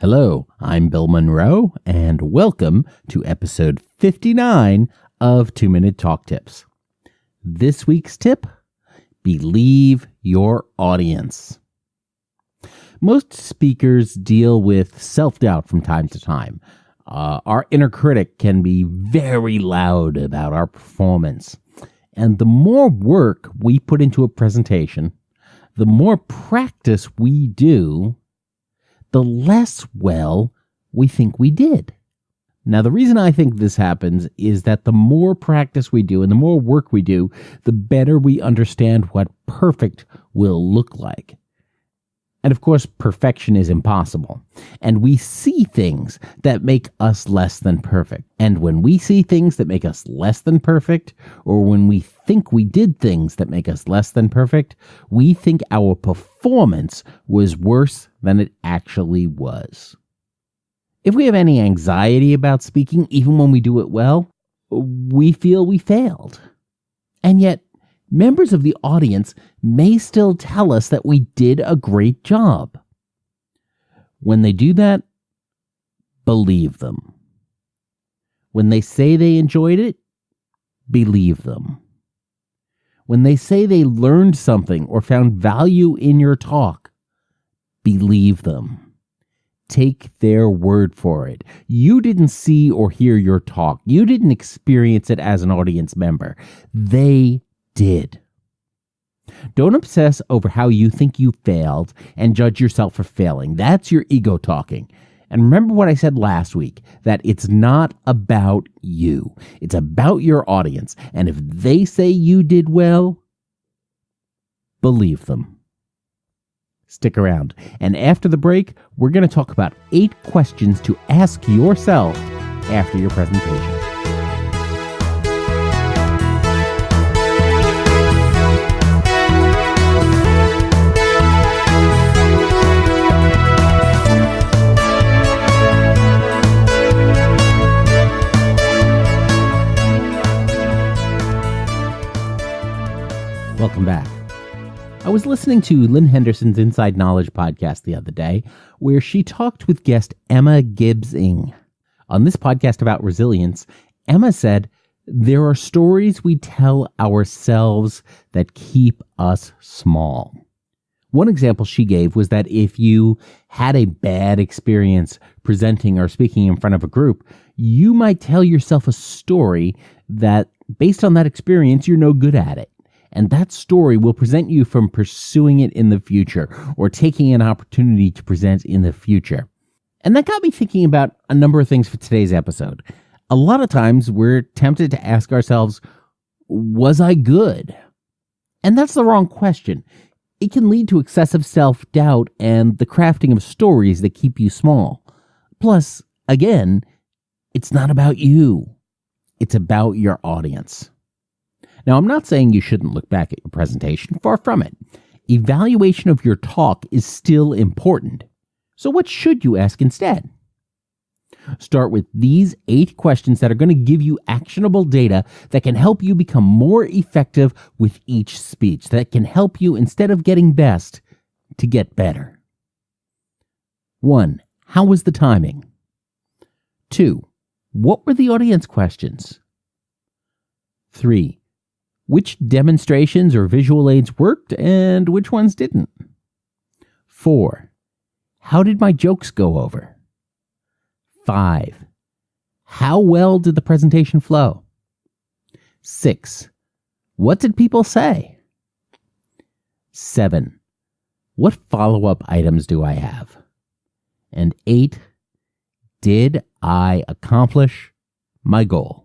Hello, I'm Bill Monroe, and welcome to episode 59 of 2-Minute Talk Tips. This week's tip: believe your audience. Most speakers deal with self-doubt from time to time. Our inner critic can be very loud about our performance. And the more work we put into a presentation, the more practice we do, the less well we think we did. Now, the reason I think this happens is that the more practice we do and the more work we do, the better we understand what perfect will look like. And of course, perfection is impossible. And we see things that make us less than perfect. And when we see things that make us less than perfect, or when we think we did things that make us less than perfect, we think our performance was worse than it actually was. If we have any anxiety about speaking, even when we do it well, we feel we failed. And yet, members of the audience may still tell us that we did a great job. When they do that, believe them. When they say they enjoyed it, believe them. When they say they learned something or found value in your talk, believe them. Take their word for it. You didn't see or hear your talk. You didn't experience it as an audience member. They did. Don't obsess over how you think you failed and judge yourself for failing. That's your ego talking. And remember what I said last week, that it's not about you. It's about your audience. And if they say you did well, believe them. Stick around. And after the break, we're going to talk about 8 questions to ask yourself after your presentation. Welcome back. I was listening to Lynn Henderson's Inside Knowledge podcast the other day, where she talked with guest Emma Gibbs-Ng. On this podcast about resilience, Emma said, there are stories we tell ourselves that keep us small. One example she gave was that if you had a bad experience presenting or speaking in front of a group, you might tell yourself a story that, based on that experience, you're no good at it. And that story will prevent you from pursuing it in the future or taking an opportunity to present in the future. And that got me thinking about a number of things for today's episode. A lot of times we're tempted to ask ourselves, was I good? And that's the wrong question. It can lead to excessive self-doubt and the crafting of stories that keep you small. Plus, again, it's not about you. It's about your audience. Now, I'm not saying you shouldn't look back at your presentation. Far from it. Evaluation of your talk is still important. So what should you ask instead? Start with these 8 questions that are going to give you actionable data that can help you become more effective with each speech, that can help you, instead of getting best, to get better. 1. How was the timing? 2. What were the audience questions? 3. Which demonstrations or visual aids worked and which ones didn't? 4. How did my jokes go over? 5. How well did the presentation flow? 6. What did people say? 7. What follow-up items do I have? And 8. Did I accomplish my goal?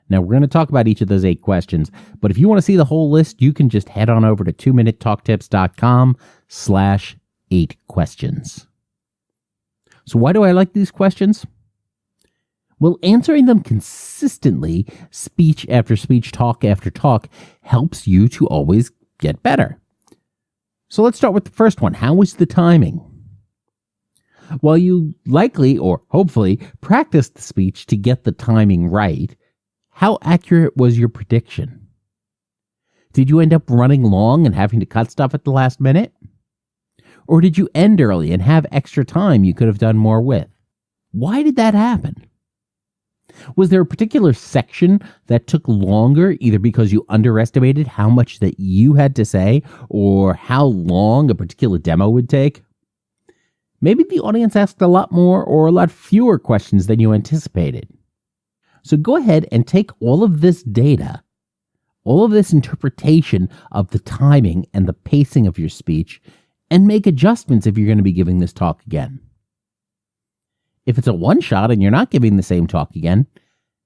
Now, we're going to talk about each of those 8 questions, but if you want to see the whole list, you can just head on over to 2minutetalktips.com/8 questions. So why do I like these questions? Well, answering them consistently, speech after speech, talk after talk, helps you to always get better. So let's start with the first one. How was the timing? While you likely, or hopefully, practiced the speech to get the timing right, how accurate was your prediction? Did you end up running long and having to cut stuff at the last minute? Or did you end early and have extra time you could have done more with? Why did that happen? Was there a particular section that took longer, either because you underestimated how much that you had to say or how long a particular demo would take? Maybe the audience asked a lot more or a lot fewer questions than you anticipated. So go ahead and take all of this data, all of this interpretation of the timing and the pacing of your speech, and make adjustments if you're going to be giving this talk again. If it's a one-shot and you're not giving the same talk again,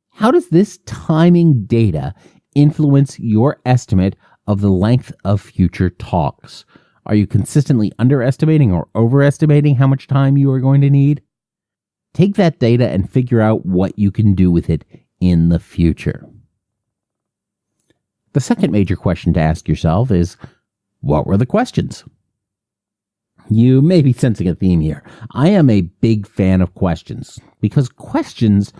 how does this timing data influence your estimate of the length of future talks? Are you consistently underestimating or overestimating how much time you are going to need? Take that data and figure out what you can do with it in the future. The second major question to ask yourself is, what were the questions? You may be sensing a theme here. I am a big fan of questions because questions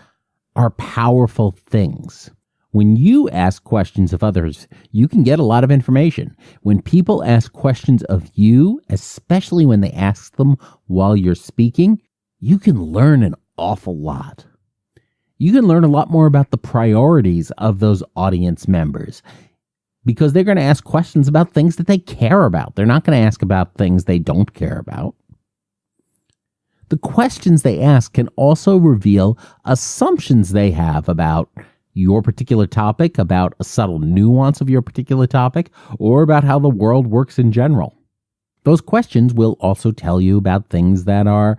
are powerful things. When you ask questions of others, you can get a lot of information. When people ask questions of you, especially when they ask them while you're speaking, you can learn an awful lot. You can learn a lot more about the priorities of those audience members because they're going to ask questions about things that they care about. They're not going to ask about things they don't care about. The questions they ask can also reveal assumptions they have about your particular topic, about a subtle nuance of your particular topic, or about how the world works in general. Those questions will also tell you about things that are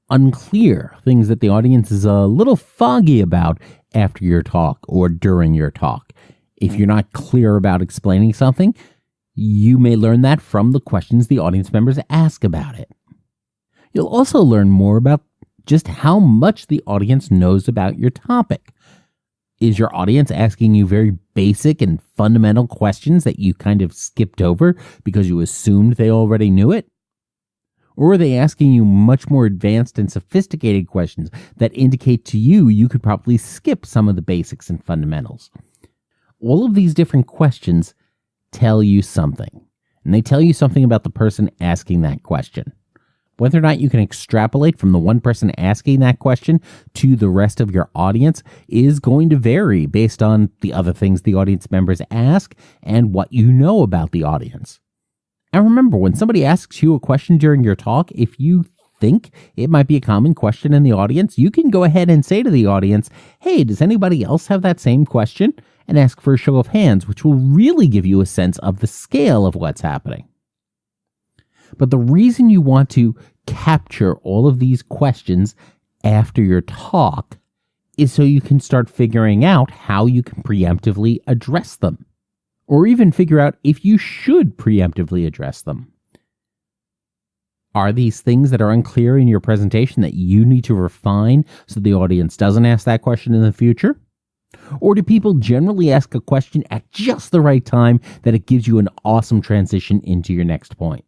unclear, things that the audience is a little foggy about after your talk or during your talk. If you're not clear about explaining something, you may learn that from the questions the audience members ask about it. You'll also learn more about just how much the audience knows about your topic. Is your audience asking you very basic and fundamental questions that you kind of skipped over because you assumed they already knew it? Or are they asking you much more advanced and sophisticated questions that indicate to you you could probably skip some of the basics and fundamentals? All of these different questions tell you something, and they tell you something about the person asking that question. Whether or not you can extrapolate from the one person asking that question to the rest of your audience is going to vary based on the other things the audience members ask and what you know about the audience. And remember, when somebody asks you a question during your talk, if you think it might be a common question in the audience, you can go ahead and say to the audience, hey, does anybody else have that same question? And ask for a show of hands, which will really give you a sense of the scale of what's happening. But the reason you want to capture all of these questions after your talk is so you can start figuring out how you can preemptively address them, or even figure out if you should preemptively address them. Are these things that are unclear in your presentation that you need to refine so the audience doesn't ask that question in the future? Or do people generally ask a question at just the right time that it gives you an awesome transition into your next point?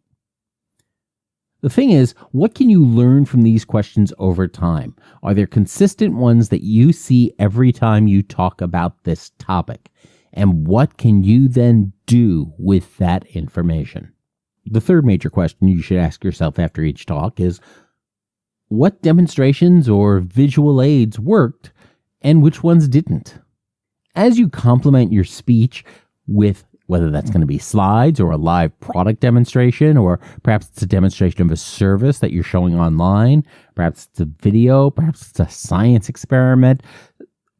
The thing is, what can you learn from these questions over time? Are there consistent ones that you see every time you talk about this topic? And what can you then do with that information? The third major question you should ask yourself after each talk is, what demonstrations or visual aids worked and which ones didn't? As you complement your speech with whether that's going to be slides or a live product demonstration, or perhaps it's a demonstration of a service that you're showing online, perhaps it's a video, perhaps it's a science experiment,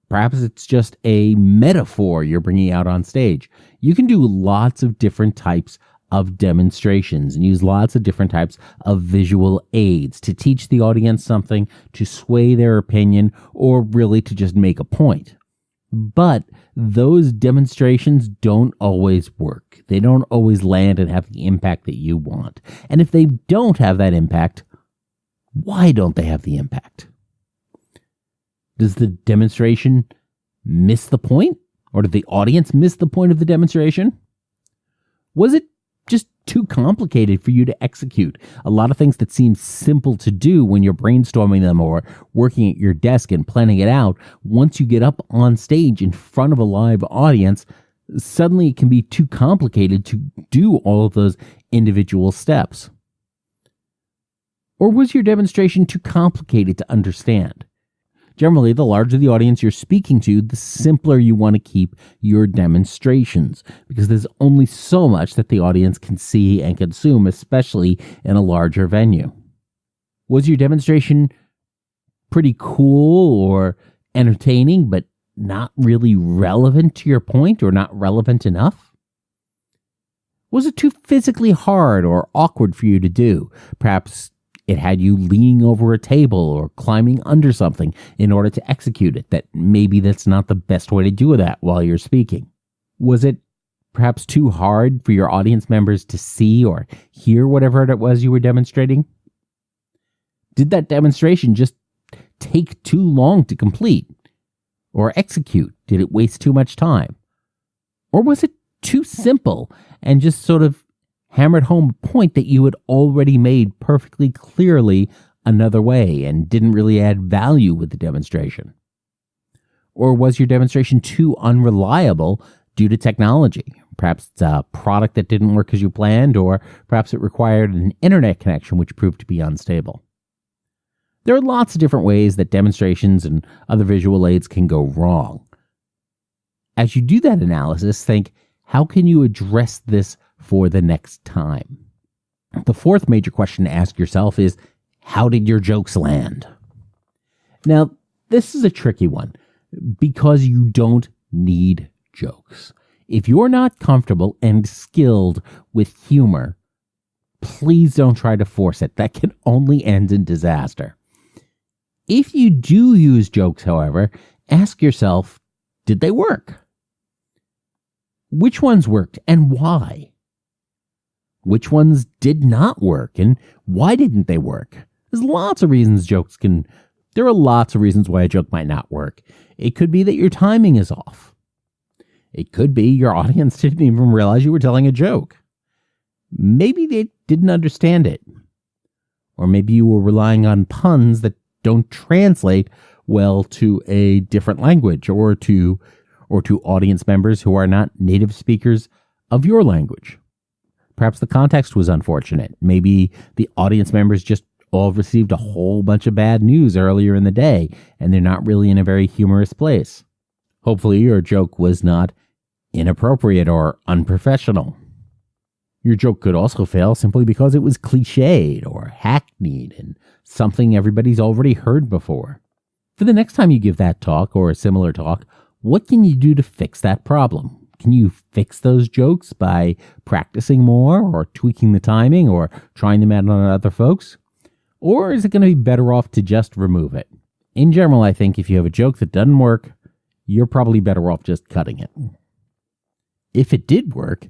perhaps it's just a metaphor you're bringing out on stage. You can do lots of different types of demonstrations and use lots of different types of visual aids to teach the audience something, to sway their opinion, or really to just make a point. But those demonstrations don't always work. They don't always land and have the impact that you want. And if they don't have that impact, why don't they have the impact? Does the demonstration miss the point? Or did the audience miss the point of the demonstration? Was it just too complicated for you to execute? A lot of things that seem simple to do when you're brainstorming them or working at your desk and planning it out, once you get up on stage in front of a live audience, suddenly it can be too complicated to do all of those individual steps. Or was your demonstration too complicated to understand? Generally, the larger the audience you're speaking to, the simpler you want to keep your demonstrations, because there's only so much that the audience can see and consume, especially in a larger venue. Was your demonstration pretty cool or entertaining, but not really relevant to your point or not relevant enough? Was it too physically hard or awkward for you to do? Perhaps it had you leaning over a table or climbing under something in order to execute it. Maybe that's not the best way to do that while you're speaking. Was it perhaps too hard for your audience members to see or hear whatever it was you were demonstrating? Did that demonstration just take too long to complete or execute? Did it waste too much time? Or was it too simple and just sort of hammered home a point that you had already made perfectly clearly another way and didn't really add value with the demonstration? Or was your demonstration too unreliable due to technology? Perhaps it's a product that didn't work as you planned, or perhaps it required an internet connection which proved to be unstable. There are lots of different ways that demonstrations and other visual aids can go wrong. As you do that analysis, think, how can you address this for the next time? The fourth major question to ask yourself is, how did your jokes land? Now, this is a tricky one because you don't need jokes. If you're not comfortable and skilled with humor, please don't try to force it. That can only end in disaster. If you do use jokes, however, ask yourself, did they work? Which ones worked and why? Which ones did not work and why didn't they work? There are lots of reasons why a joke might not work. It could be that your timing is off. It could be your audience didn't even realize you were telling a joke. Maybe they didn't understand it. Or maybe you were relying on puns that don't translate well to a different language or to audience members who are not native speakers of your language. Perhaps the context was unfortunate. Maybe the audience members just all received a whole bunch of bad news earlier in the day, and they're not really in a very humorous place. Hopefully your joke was not inappropriate or unprofessional. Your joke could also fail simply because it was cliched or hackneyed and something everybody's already heard before. For the next time you give that talk or a similar talk, what can you do to fix that problem? Can you fix those jokes by practicing more or tweaking the timing or trying them out on other folks? Or is it going to be better off to just remove it? In general, I think if you have a joke that doesn't work, you're probably better off just cutting it. If it did work,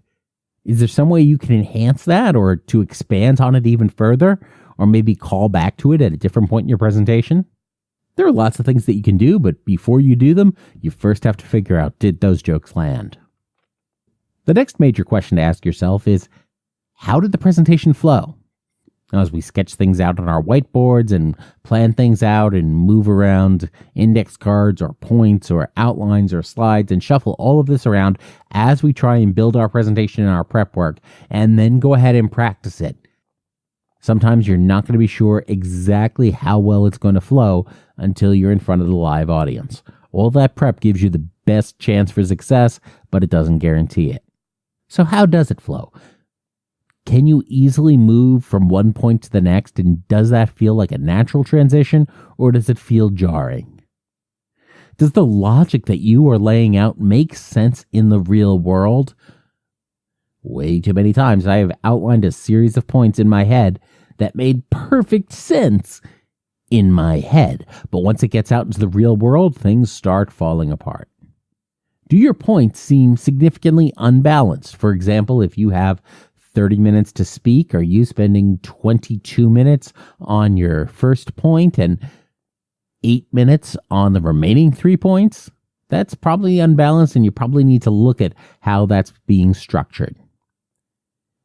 is there some way you can enhance that or to expand on it even further, or maybe call back to it at a different point in your presentation? There are lots of things that you can do, but before you do them, you first have to figure out, did those jokes land? The next major question to ask yourself is, how did the presentation flow? Now, as we sketch things out on our whiteboards and plan things out and move around index cards or points or outlines or slides and shuffle all of this around as we try and build our presentation and our prep work and then go ahead and practice it. Sometimes you're not going to be sure exactly how well it's going to flow until you're in front of the live audience. All that prep gives you the best chance for success, but it doesn't guarantee it. So how does it flow? Can you easily move from one point to the next, and does that feel like a natural transition, or does it feel jarring? Does the logic that you are laying out make sense in the real world? Way too many times I have outlined a series of points in my head that made perfect sense in my head, but once it gets out into the real world, things start falling apart. Do your points seem significantly unbalanced? For example, if you have 30 minutes to speak, are you spending 22 minutes on your first point and 8 minutes on the remaining 3 points? That's probably unbalanced, and you probably need to look at how that's being structured.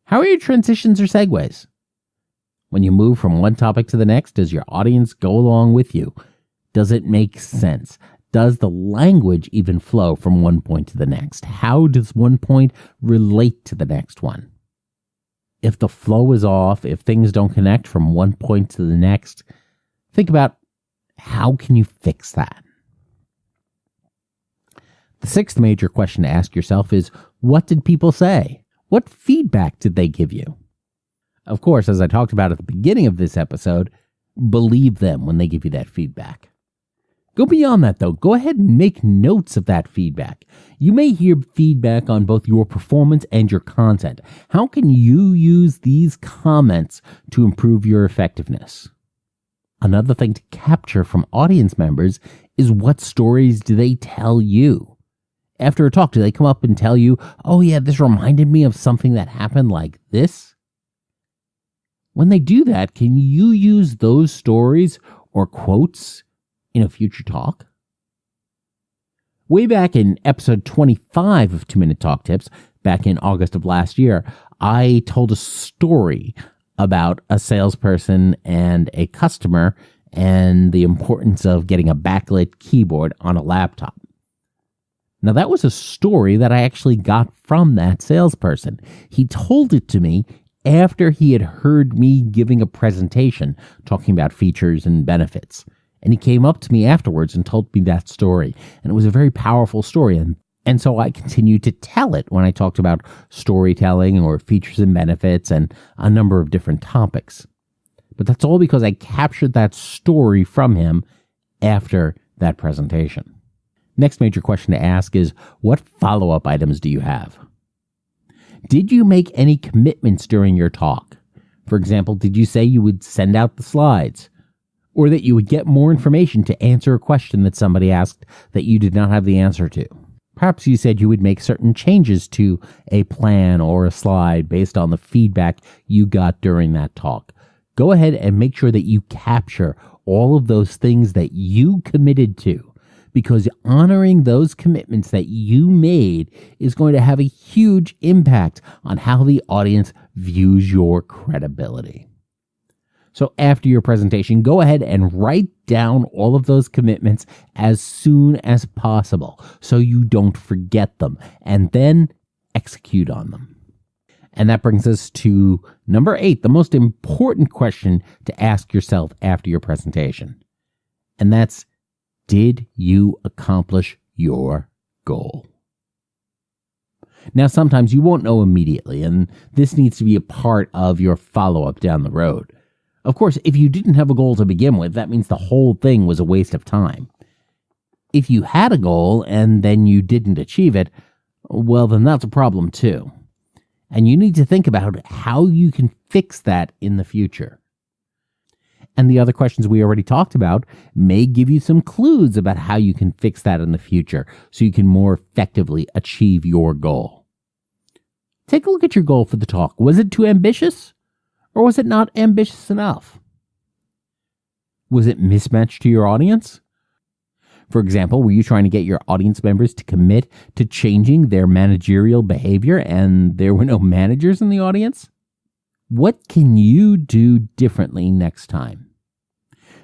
How are your transitions or segues? When you move from one topic to the next, does your audience go along with you? Does it make sense? Does the language even flow from one point to the next? How does one point relate to the next one? if the flow is off, if things don't connect from one point to the next, think about how can you fix that? The sixth major question to ask yourself is, what did people say? What feedback did they give you? Of course, as I talked about at the beginning of this episode, believe them when they give you that feedback. Go beyond that, though. Go ahead and make notes of that feedback. You may hear feedback on both your performance and your content. How can you use these comments to improve your effectiveness? Another thing to capture from audience members is, what stories do they tell you? After a talk, do they come up and tell you, oh yeah, this reminded me of something that happened like this? When they do that, can you use those stories or quotes in a future talk? Way back in episode 25 of 2-Minute Talk Tips, back in August of last year, I told a story about a salesperson and a customer and the importance of getting a backlit keyboard on a laptop. Now, that was a story that I actually got from that salesperson. He told it to me after he had heard me giving a presentation talking about features and benefits. And he came up to me afterwards and told me that story. And it was a very powerful story. And so I continued to tell it when I talked about storytelling or features and benefits and a number of different topics. But that's all because I captured that story from him after that presentation. Next major question to ask is, what follow-up items do you have? Did you make any commitments during your talk? For example, did you say you would send out the slides? Or that you would get more information to answer a question that somebody asked that you did not have the answer to? Perhaps you said you would make certain changes to a plan or a slide based on the feedback you got during that talk. Go ahead and make sure that you capture all of those things that you committed to, because honoring those commitments that you made is going to have a huge impact on how the audience views your credibility. So after your presentation, go ahead and write down all of those commitments as soon as possible so you don't forget them, and then execute on them. And that brings us to number 8, the most important question to ask yourself after your presentation. And that's, did you accomplish your goal? Now, sometimes you won't know immediately, and this needs to be a part of your follow-up down the road. Of course, if you didn't have a goal to begin with, that means the whole thing was a waste of time. If you had a goal and then you didn't achieve it, well, then that's a problem too. And you need to think about how you can fix that in the future. And the other questions we already talked about may give you some clues about how you can fix that in the future so you can more effectively achieve your goal. Take a look at your goal for the talk. Was it too ambitious? Or was it not ambitious enough? Was it mismatched to your audience? For example, were you trying to get your audience members to commit to changing their managerial behavior and there were no managers in the audience? What can you do differently next time?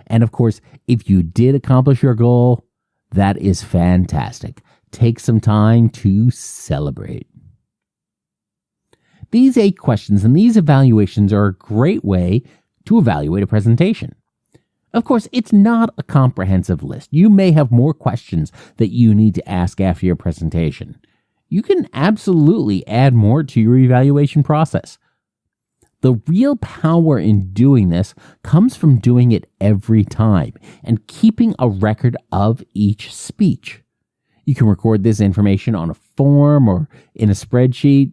And of course, if you did accomplish your goal, that is fantastic. Take some time to celebrate. These 8 questions and these evaluations are a great way to evaluate a presentation. Of course, it's not a comprehensive list. You may have more questions that you need to ask after your presentation. You can absolutely add more to your evaluation process. The real power in doing this comes from doing it every time and keeping a record of each speech. You can record this information on a form or in a spreadsheet.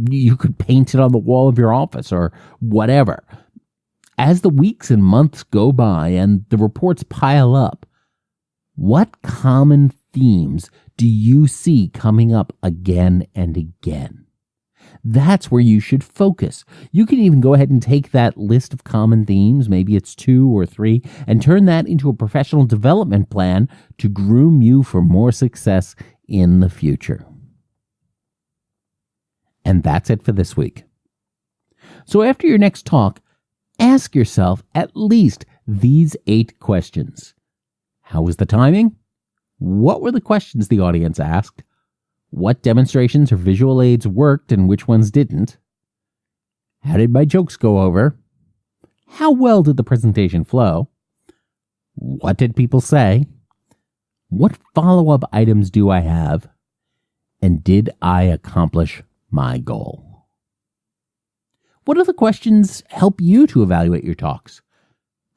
You could paint it on the wall of your office or whatever. As the weeks and months go by and the reports pile up, what common themes do you see coming up again and again? That's where you should focus. You can even go ahead and take that list of common themes, maybe it's 2 or 3, and turn that into a professional development plan to groom you for more success in the future. And that's it for this week. So after your next talk, ask yourself at least these 8 questions. How was the timing? What were the questions the audience asked? What demonstrations or visual aids worked and which ones didn't? How did my jokes go over? How well did the presentation flow? What did people say? What follow-up items do I have? And did I accomplish my goal? What other questions help you to evaluate your talks?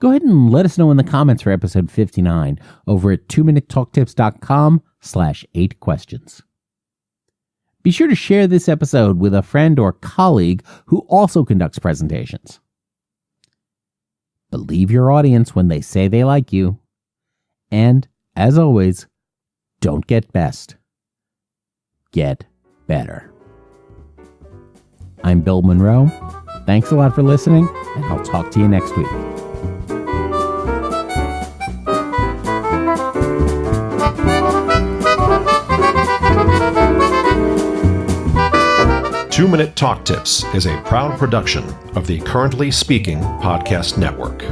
Go ahead and let us know in the comments for episode 59 over at 2minutetalktips.com/8questions. Be sure to share this episode with a friend or colleague who also conducts presentations. Believe your audience when they say they like you. And, as always, don't get best. Get better. I'm Bill Monroe. Thanks a lot for listening, and I'll talk to you next week. Two-Minute Talk Tips is a proud production of the Currently Speaking Podcast Network.